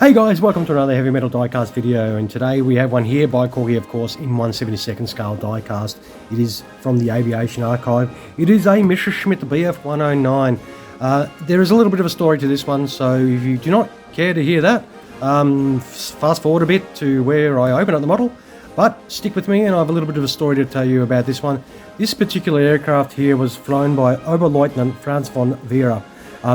Hey guys, welcome to another heavy metal diecast video, and today we have one here by Corgi, of course, in 1/72nd scale diecast. It is from the Aviation Archive. It is a Messerschmitt BF109. There is a little bit of a story to this one, so if you do not care to hear that, fast forward a bit to where I open up the model, but stick with me and I have a little bit of a story to tell you about this one. This particular aircraft here was flown by Oberleutnant Franz von Werra.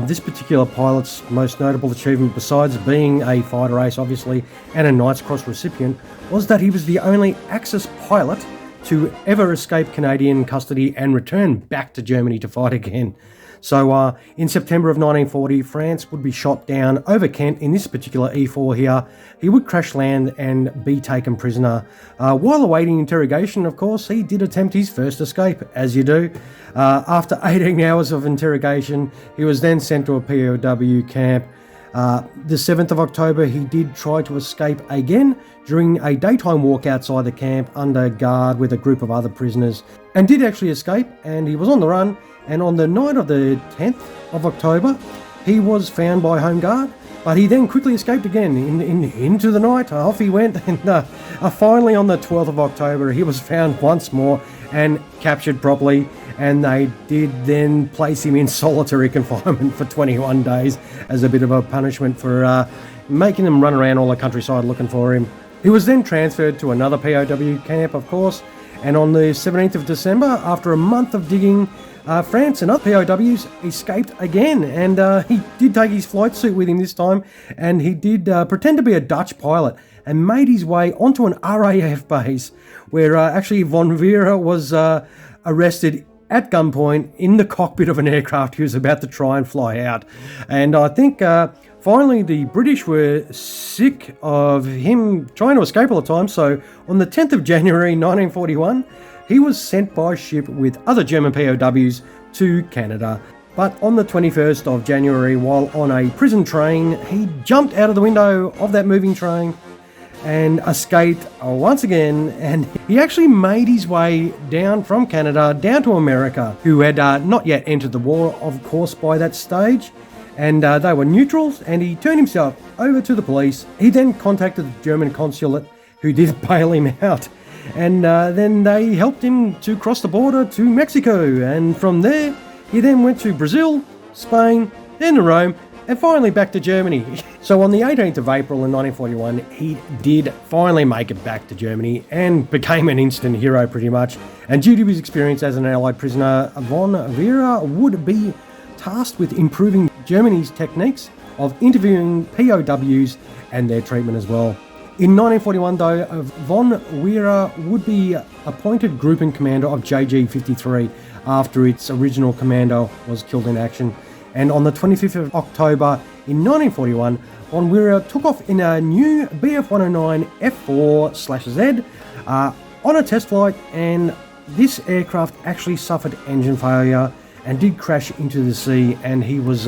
This particular pilot's most notable achievement, besides being a fighter ace obviously and a Knight's Cross recipient, was that he was the only Axis pilot to ever escape Canadian custody and return back to Germany to fight again. So in September of 1940, France would be shot down over Kent in this particular E-4 here. He would crash land and be taken prisoner. While awaiting interrogation, of course, he did attempt his first escape, as you do. After 18 hours of interrogation, he was then sent to a POW camp. The 7th of October, he did try to escape again during a daytime walk outside the camp under guard with a group of other prisoners, and did actually escape, and he was on the run. And on the night of the 10th of October, he was found by Home Guard, but he then quickly escaped again into the night. Off he went, and finally on the 12th of October, he was found once more and captured properly, and they did then place him in solitary confinement for 21 days as a bit of a punishment for making them run around all the countryside looking for him. He was then transferred to another POW camp, of course, and on the 17th of December, after a month of digging, France and other POWs escaped again, and he did take his flight suit with him this time, and he did pretend to be a Dutch pilot and made his way onto an RAF base where actually von Werra was arrested at gunpoint in the cockpit of an aircraft he was about to try and fly out. And I think finally the British were sick of him trying to escape all the time, so on the 10th of January 1941, he was sent by ship with other German POWs to Canada. But on the 21st of January, while on a prison train, he jumped out of the window of that moving train and escaped once again. And he actually made his way down from Canada down to America, who had not yet entered the war, of course, by that stage. And they were neutrals, and he turned himself over to the police. He then contacted the German consulate, who did bail him out. And then they helped him to cross the border to Mexico, and from there he then went to Brazil, Spain, then to Rome, and finally back to Germany. So on the 18th of April in 1941, he did finally make it back to Germany and became an instant hero pretty much. And due to his experience as an Allied prisoner, von Werra would be tasked with improving Germany's techniques of interviewing POWs and their treatment as well. In 1941, though, von Werra would be appointed grouping commander of JG-53 after its original commander was killed in action. And on the 25th of October in 1941, von Werra took off in a new BF109 F4/Z on a test flight, and this aircraft actually suffered engine failure and did crash into the sea, and he was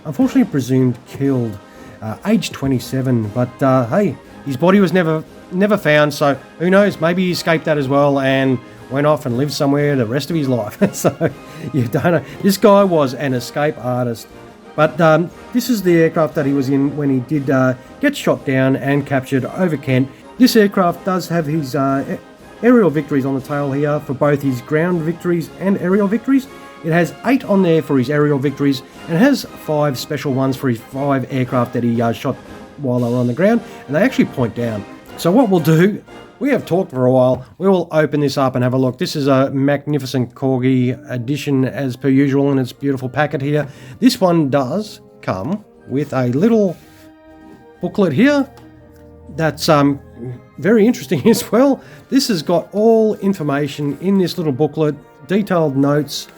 unfortunately presumed killed, aged 27. But hey, his body was never found, so who knows, maybe he escaped that as well and went off and lived somewhere the rest of his life. So you don't know. This guy was an escape artist. But this is the aircraft that he was in when he did get shot down and captured over Kent. This aircraft does have his aerial victories on the tail here for both his ground victories and aerial victories. It has 8 on there for his aerial victories and has 5 special ones for his 5 aircraft that he shot while they were on the ground, and they actually point down. So what we'll do, we have talked for a while, we will open this up and have a look. This is a magnificent Corgi edition as per usual in its beautiful packet here. This one does come with a little booklet here that's very interesting as well. This has got all information in this little booklet, detailed notes.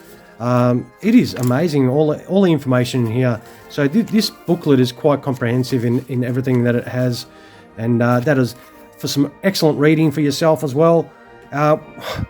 It is amazing, all the information here. So this booklet is quite comprehensive in everything that it has, and that is for some excellent reading for yourself as well.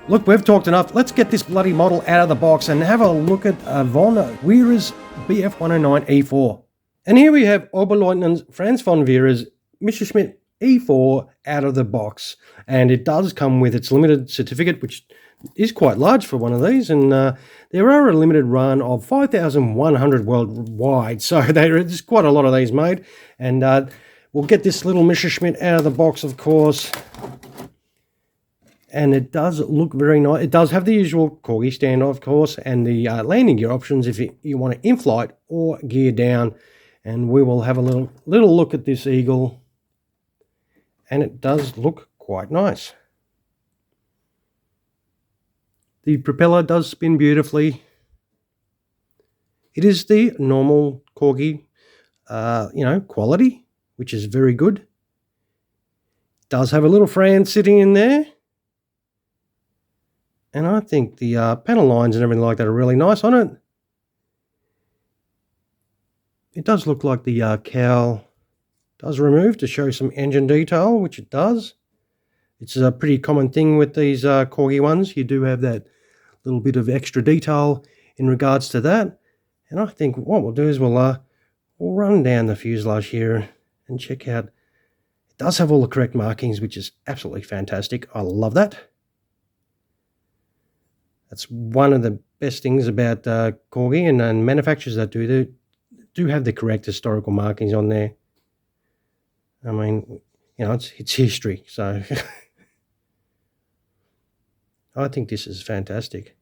Look, we've talked enough. Let's get this bloody model out of the box and have a look at von Werra's BF109 E4. And here we have Oberleutnant Franz von Werra's Messerschmitt E4 out of the box, and it does come with its limited certificate, which is quite large for one of these, and there are a limited run of 5,100 worldwide, so there's quite a lot of these made. And we'll get this little Messerschmitt out of the box, of course. And it does look very nice. It does have the usual Corgi standoff, of course, and the landing gear options if you want it in flight or gear down. And we will have a little look at this Eagle. And it does look quite nice. The propeller does spin beautifully. It is the normal Corgi, quality, which is very good. It does have a little Franz sitting in there. And I think the panel lines and everything like that are really nice on it. It does look like the cowl does remove to show some engine detail, which it does. It's a pretty common thing with these Corgi ones. You do have that little bit of extra detail in regards to that. And I think what we'll do is we'll run down the fuselage here and check out. It does have all the correct markings, which is absolutely fantastic. I love that. That's one of the best things about Corgi and manufacturers that do have the correct historical markings on there. I mean, it's history, so I think this is fantastic.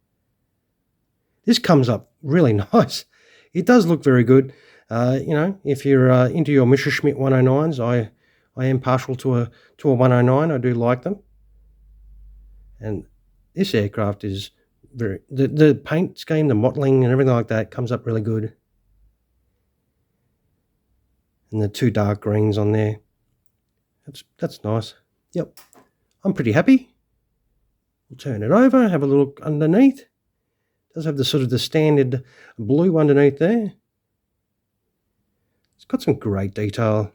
This comes up really nice. It does look very good. If you're into your Messerschmitt 109s, I am partial to a 109. I do like them. And this aircraft is the paint scheme, the mottling and everything like that comes up really good. And the two dark greens on there. That's nice. Yep. I'm pretty happy. We'll turn it over, have a look underneath. It does have the standard blue underneath there. It's got some great detail.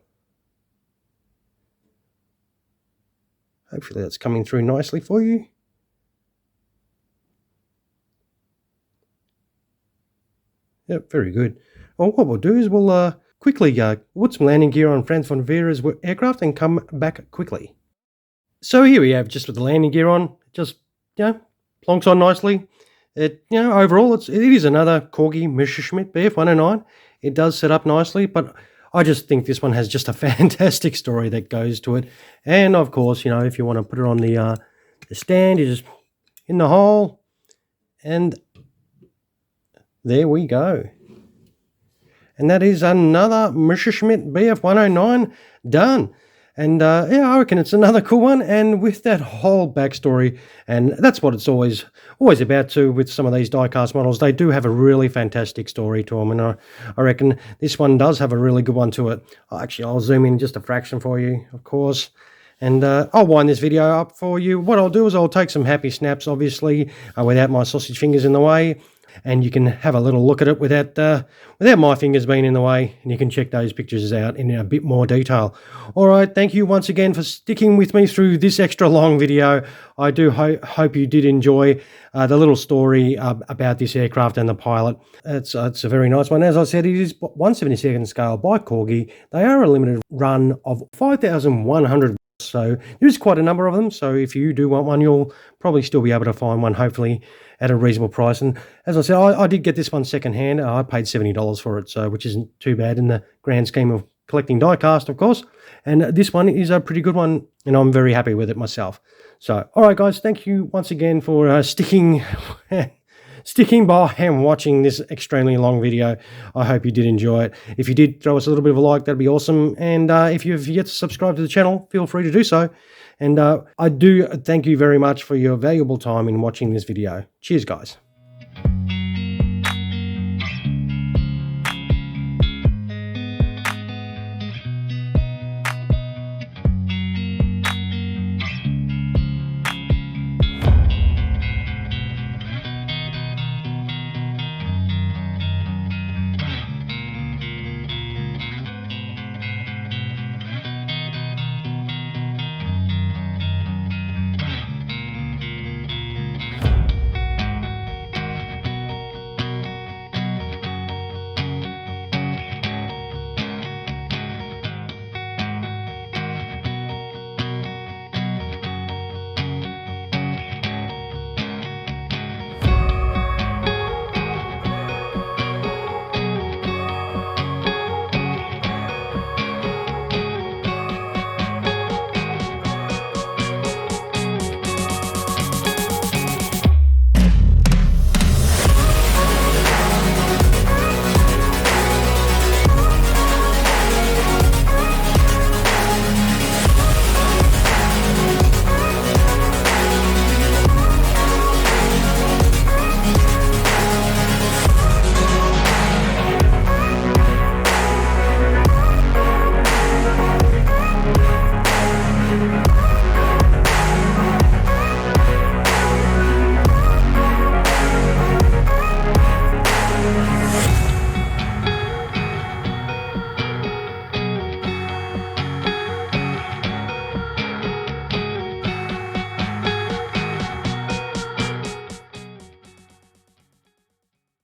Hopefully that's coming through nicely for you. Yep, very good. Well, what we'll do is we'll quickly put some landing gear on Franz von Werra's aircraft and come back quickly. So here we have just with the landing gear on, just plonks on nicely. Overall it is another Corgi Messerschmitt Bf109. It does set up nicely, but I just think this one has just a fantastic story that goes to it. And of course, if you want to put it on the stand, you just in the hole, and there we go. And that is another Messerschmitt Bf109 done. And I reckon it's another cool one. And with that whole backstory, and that's what it's always about too with some of these diecast models. They do have a really fantastic story to them. And I reckon this one does have a really good one to it. Actually, I'll zoom in just a fraction for you, of course. And I'll wind this video up for you. What I'll do is I'll take some happy snaps, obviously, without my sausage fingers in the way. And you can have a little look at it without my fingers being in the way, and you can check those pictures out in a bit more detail. All right, thank you once again for sticking with me through this extra long video. I do hope you did enjoy the little story about this aircraft and the pilot. It's a very nice one. As I said, it is 1/72nd scale by Corgi. They are a limited run of 5,100. So there's quite a number of them. So if you do want one, you'll probably still be able to find one, hopefully at a reasonable price. And as I said, I did get this one secondhand. I paid $70 for it, so which isn't too bad in the grand scheme of collecting diecast, of course. And this one is a pretty good one, and I'm very happy with it myself. So, all right, guys, thank you once again for sticking by and watching this extremely long video. I hope you did enjoy it. If you did, throw us a little bit of a like, that'd be awesome. And if you've yet to subscribe to the channel, feel free to do so. And I do thank you very much for your valuable time in watching this video. Cheers, guys.